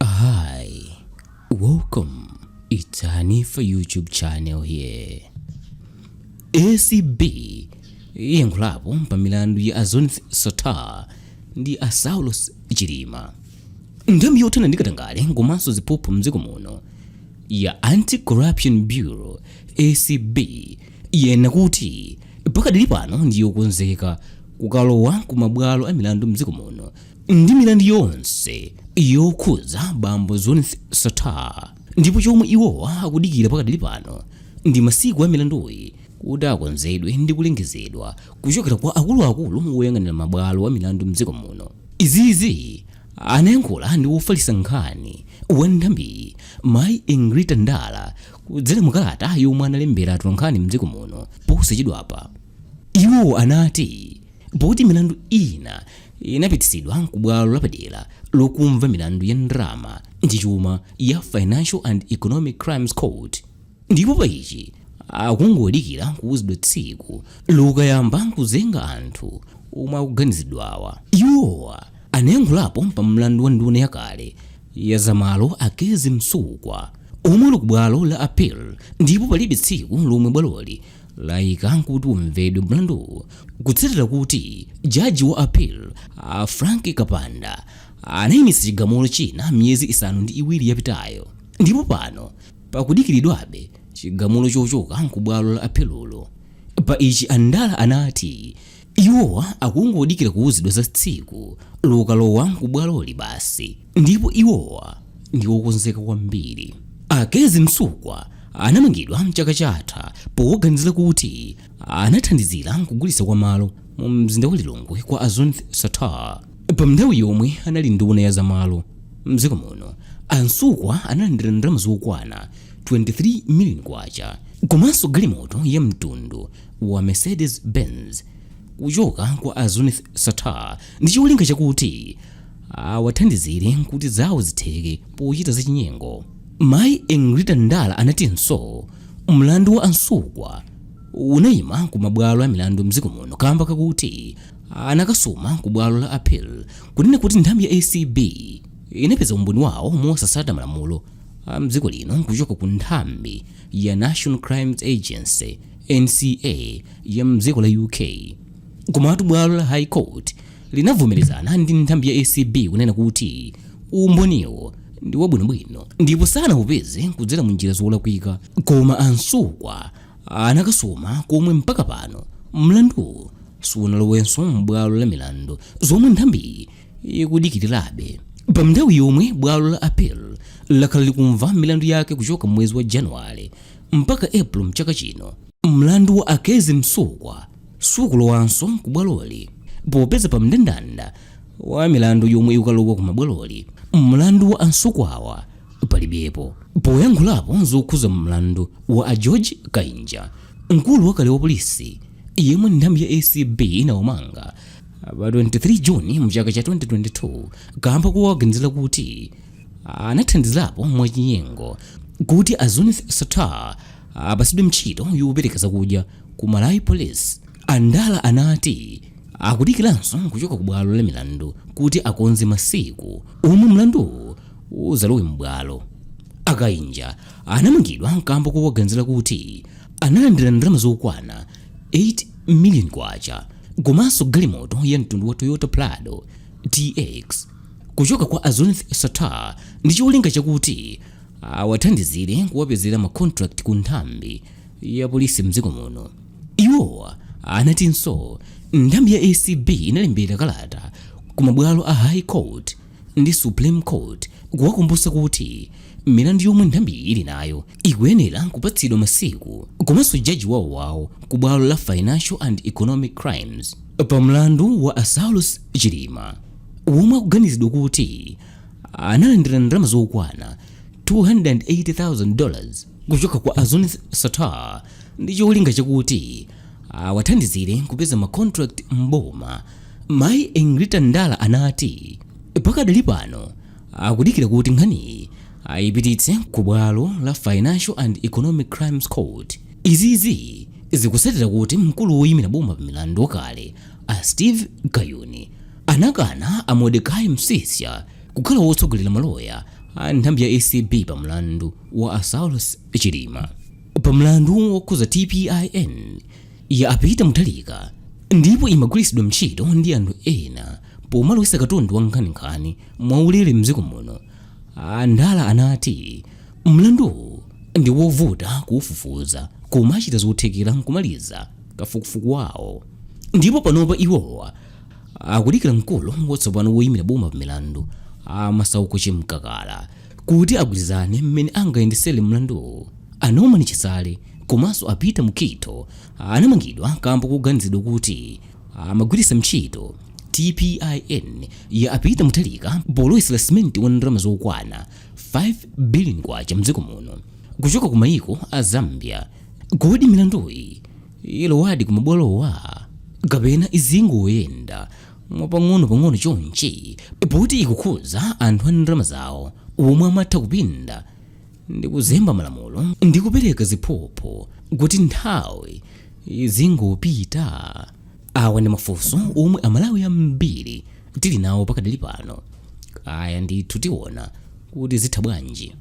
Hi, welcome. It's Hani for YouTube channel here. ACB Yayakhulapo pa milandu ya Zunneth Sattar ndi Saulos chilima. Nthambi yothana ndi katangale komanso ziphuphu mdziko muno ya Anti-Corruption Bureau ACB yena kuti pakadali pano ndi yokonzeka kukalowa ku mabwalo a milandu mdziko muno ndi milandu yonse yokhudza bambo Zunneth Sattar, ndipo chomwe iwowa akudikilira pakadali pano ndi masiku amilanduyi kuti akonzedwe ndikulengezedwa kuchokera kwa akuluakulu oyang'anira mabwalo a milandu mdziko muno. Izizi anayankhula ndi wofalitsa nkhani wa Nthambi mayi Egrita Ndala kudzera mukalata yomwe analembera atolankhani mdziko muno posachedwapa. Iwo anati poti milandu ina inapititsidwa ku bwalo lapadera lokumva milandu ya ndalama ndi chuma ya Financial and Economic Crimes Court, ndipo pa ichi akungodikira kuwuzidwa tsiku lokayamba kuzenga anthu omwe akuganizidwawa. Iwowa anayankhulapo pa mlandu wa nduna yakale ya zamalo akezi msukwa omwe uli ku bwalo la appeal, ndipo palibe tsiku lomwe bwaloli layika kuti umvedwe mlandu kutsatira kuti jaji wa appeal Frank Kapanda anayimitsa chigamulo china miyezi isanu ndi iwiri yapitayo, ndipo pano pakudikiridwabe chigamulo chochoka ku bwalo la appeal. Pa ichi Andala anati iwowa akungodikira kuwuzidwa za tsiku lokalowa ku bwaloli basi, ndipo iwowa ndi okonzeka kwambiri. Akezi msukwa anamangidwa mchaka chatha poganizira kuti anathandizira kugulitsa kwa malo mu mzinda wa Lilongwe kwa Zunneth Sattar pa nthawi yomwe anali nduna ya zamalo mdziko muno. Ansukwa analandira ndalama zokwana 23 million kwacha komanso galimoto ya mtundu wa Mercedes Benz kuchoka kwa Zunneth Sattar ndi cholinga chakuti awathandizire kuti zawo zitheke pochita zachinyengo. Mayi Egrita Ndala anatinso mlandu wa ansukwa unayima ku mabwalo a milandu mdziko muno kamba kakuti anakasuma ku bwalo la appeal kunena kuti nthambi ya ACB inapeza umboni wawo mosasata malamulo a mdziko lino kuchoka ku nthambi ya National Crimes Agency NCA ya mdziko la UK. Komatu bwalo la High Court linavomerezana ndi nthambi ya ACB kunena kuti umboniwo ndi wabwinobwino ndipo sanawupeze kudzera mu njira zolakwika, koma ansukwa anakasuma komwe mpaka pano mlandu sunalowenso m'bwalo la milandu zomwe nthambi ikudikirirabe. Pa nthawi yomwe bwalo la appeal lakhala likumva milandu yake kuchoka mwezi wa Januwale mpaka April mchaka chino, mlandu wa akezi msukwa sukulowanso ku bwaloli popeza pa mndandanda wa milandu yomwe ikukalowa ku mabwaloli mlandu wa ansukwawa palibepo. Poyankhulapo zokhudza mlandu wa George Kainja, mkulu wakale wa polisi yemwe nthambi ya ACB inawamanga pa 23 Juni mchaka cha 2022 kamba kuwaganizira kuti anathandizirapo mwachinyengo kuti Zunneth Sattar apasidwe ntchito yopereka zakudya ku Malawi Police. Andala anati akudikiranso kuchoka ku bwalo la milandu kuti akonze masiku omwe mlandu uzalowe m'bwalo. Akainja anamangidwa kamba kuwaganizira kuti analandira ndalama zokwana 8 million kwacha komanso galimoto ya mtundu wa Toyota Prado TX kuchoka kwa Zunneth Sattar ndi cholinga chakuti awathandizire kuwapezera ma contract ku nthambi ya polisi mdziko muno. Iwowa anatinso nthambi ya ACB inalembera kalata ku mabwalo a High Court ndi Supreme Court kuwakumbutsa kuti milandu yomwe nthambi ili nayo ikuyenera kupatsidwa masiku komanso jaji wawo ku bwalo la Financial and Economic Crimes pa mlandu wa Saulos chilima womwe akuganizidwa kuti analandira ndalama zokwana $280,000 kuchoka kwa Zunneth Sattar ndi cholinga chakuti awathandizire kupeza ma contract mboma. Mayi Egrita Ndala anati pakadali pano akudikira kuti nkhani ayipititse ku bwalo la Financial and Economic Crimes Court. Izizi zikusatira kuti mkulu woyimira boma pa milandu wakale Steve Kayuni anakana Mordecai Msisya kukhala wotsogolera maloya nthambi ya ACB pa mlandu wa Saulos chilima. Pa mlandu wokhudza TPIN apita mutalika ndipo imagwiritsidwa ntchito ndi anthu ena pomalowetsa katundu wa nkhaninkhani mwaulere mdziko muno. Ndala anati mlandu ndi wovuta kuufufuza koma achita zothekera nkumaliza kafukufuku wawo. Ndipo panopa iwowa akudikira mkulu watsopano woyimira boma pa milandu Masauko chimkakala kuti agwirizane mmene angayendesere mlandu. Anaumani chisale komanso apita mukito anamangidwa kamba kuganizidwa kuti amagwiritsa ntchito TPIN apita mutalika polowetsera simenti wa ndalama zokwana 5 billion kwacha mdziko muno kuchoka ku mayiko a Zambia. Kodi milanduyi ilowadi ku mabwalowa kapena izingoyenda mwapang'ono chonchi poti ikukhudza anthu a ndalama zawo omwe amatha kupinda ndi kuzemba malamulo ndi kupereka ziphuphu kuti nthawi izingopita? Awa ndi mafunso omwe amalawi ambiri tili nawo pakadali pano. Kaya ndithu tiona kuti zitha bwanji.